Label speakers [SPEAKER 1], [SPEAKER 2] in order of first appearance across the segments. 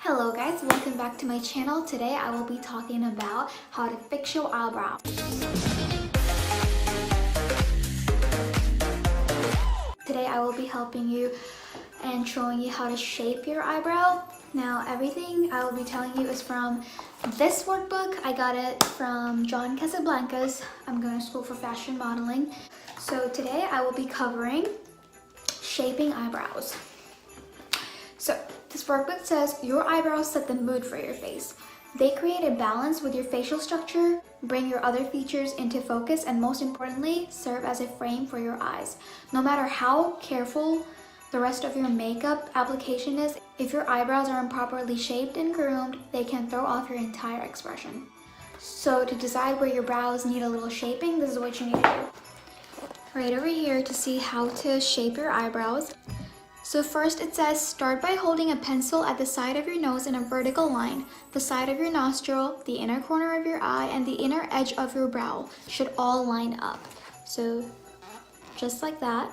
[SPEAKER 1] Hello guys, welcome back to my channel. Today I will be talking about how to fix your eyebrow. Today I will be helping you and showing you how to shape your eyebrow. Now everything I will be telling you is from this workbook. I got it from John Casablancas. I'm going to school for fashion modeling. So today I will be covering shaping eyebrows. So this workbook says your eyebrows set the mood for your face. They create a balance with your facial structure, bring your other features into focus, and most importantly, serve as a frame for your eyes. No matter how careful the rest of your makeup application is, if your eyebrows are improperly shaped and groomed, they can throw off your entire expression. So to decide where your brows need a little shaping, this is what you need to do. Right over here to see how to shape your eyebrows. So first it says, start by holding a pencil at the side of your nose in a vertical line. The side of your nostril, the inner corner of your eye, and the inner edge of your brow should all line up. So just like that.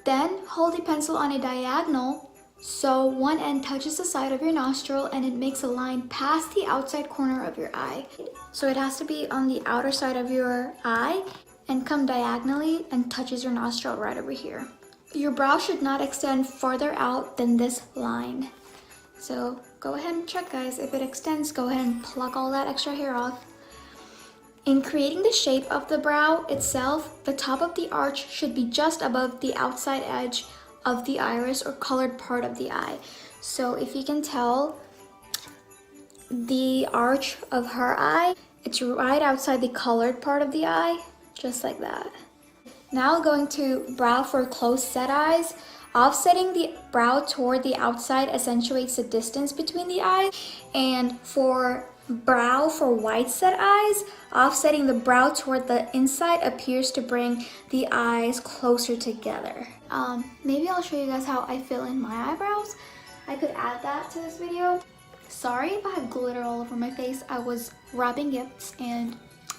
[SPEAKER 1] Then hold the pencil on a diagonal so one end touches the side of your nostril and it makes a line past the outside corner of your eye. So it has to be on the outer side of your eye and come diagonally and touches your nostril right over here. Your brow should not extend further out than this line. So go ahead and check, guys. If it extends, go ahead and pluck all that extra hair off. In creating the shape of the brow itself, the top of the arch should be just above the outside edge of the iris or colored part of the eye. So if you can tell, the arch of her eye, it's right outside the colored part of the eye, just like that. Now going to brow for close set eyes. Offsetting the brow toward the outside accentuates the distance between the eyes. And for brow for wide set eyes, offsetting the brow toward the inside appears to bring the eyes closer together. Maybe I'll show you guys how I fill in my eyebrows. I could add that to this video. Sorry if I have glitter all over my face. I was wrapping gifts and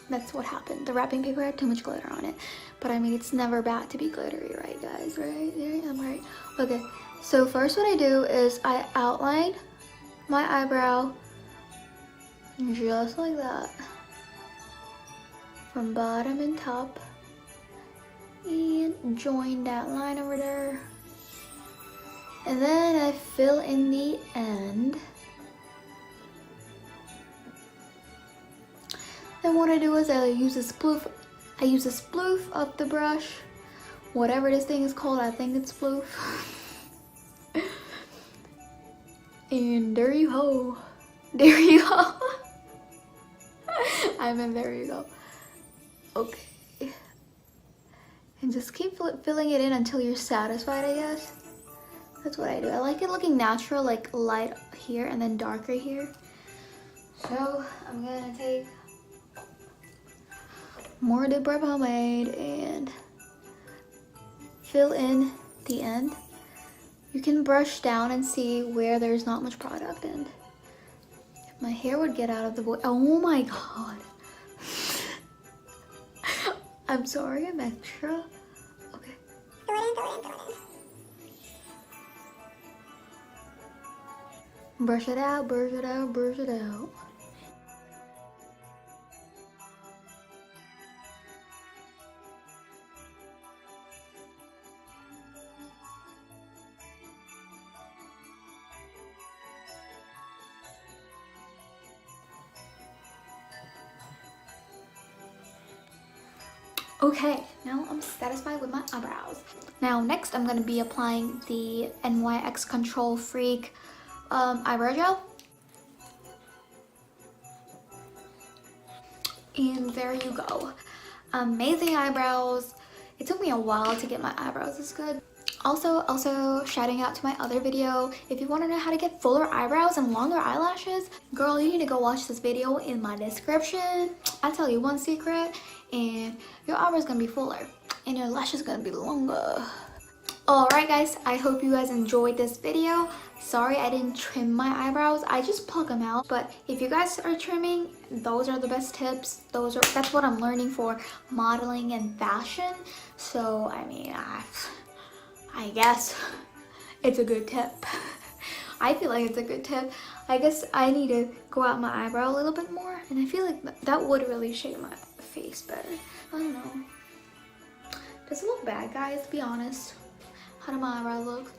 [SPEAKER 1] that's what happened. The wrapping paper had too much glitter on it. But I mean, it's never bad to be glittery, right guys? Right? Yeah, I'm right. Okay, so first what I do is I outline my eyebrow just like that. From bottom and top. And join that line over there. And then I fill in the end. Then what I do is I use a sploof. I use a sploof of the brush. Whatever this thing is called, I think it's sploof. And there you go. There you go. I mean, there you go. Okay. And just keep filling it in until you're satisfied, I guess. That's what I do. I like it looking natural, like light here and then darker here. So I'm gonna take more Dipbra pomade and fill in the end. You can brush down and see where there's not much product, and if my hair would get out of the way. Oh my god. I'm sorry, I'm extra. Okay. Brush it out, brush it out, brush it out. Okay, now I'm satisfied with my eyebrows. Now next I'm going to be applying the NYX Control Freak eyebrow gel. And there you go. Amazing eyebrows. It took me a while to get my eyebrows this good. Also shouting out to my other video. If you want to know how to get fuller eyebrows and longer eyelashes, girl, you need to go watch this video in my description. I'll tell you one secret, and your eyebrows gonna be fuller and your lashes gonna be longer. Alright guys, I hope you guys enjoyed this video. Sorry I didn't trim my eyebrows, I just pluck them out. But if you guys are trimming, those are the best tips. That's what I'm learning for modeling and fashion. So I mean, I guess it's a good tip. I feel like it's a good tip. I guess I need to grow out my eyebrow a little bit more, and I feel like that would really shape my face better. I don't know. Does it look bad, guys? Be honest. How do my eyebrows look?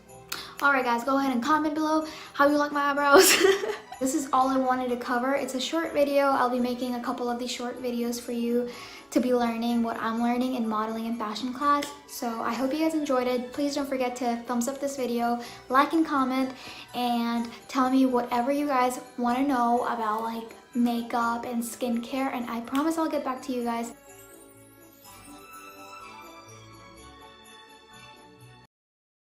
[SPEAKER 1] Alright guys, go ahead and comment below how you like my eyebrows. This is all I wanted to cover. It's a short video. I'll be making a couple of these short videos for you to be learning what I'm learning in modeling and fashion class. So I hope you guys enjoyed it. Please don't forget to thumbs up this video, like and comment, and tell me whatever you guys want to know about like makeup and skincare, and I promise I'll get back to you guys.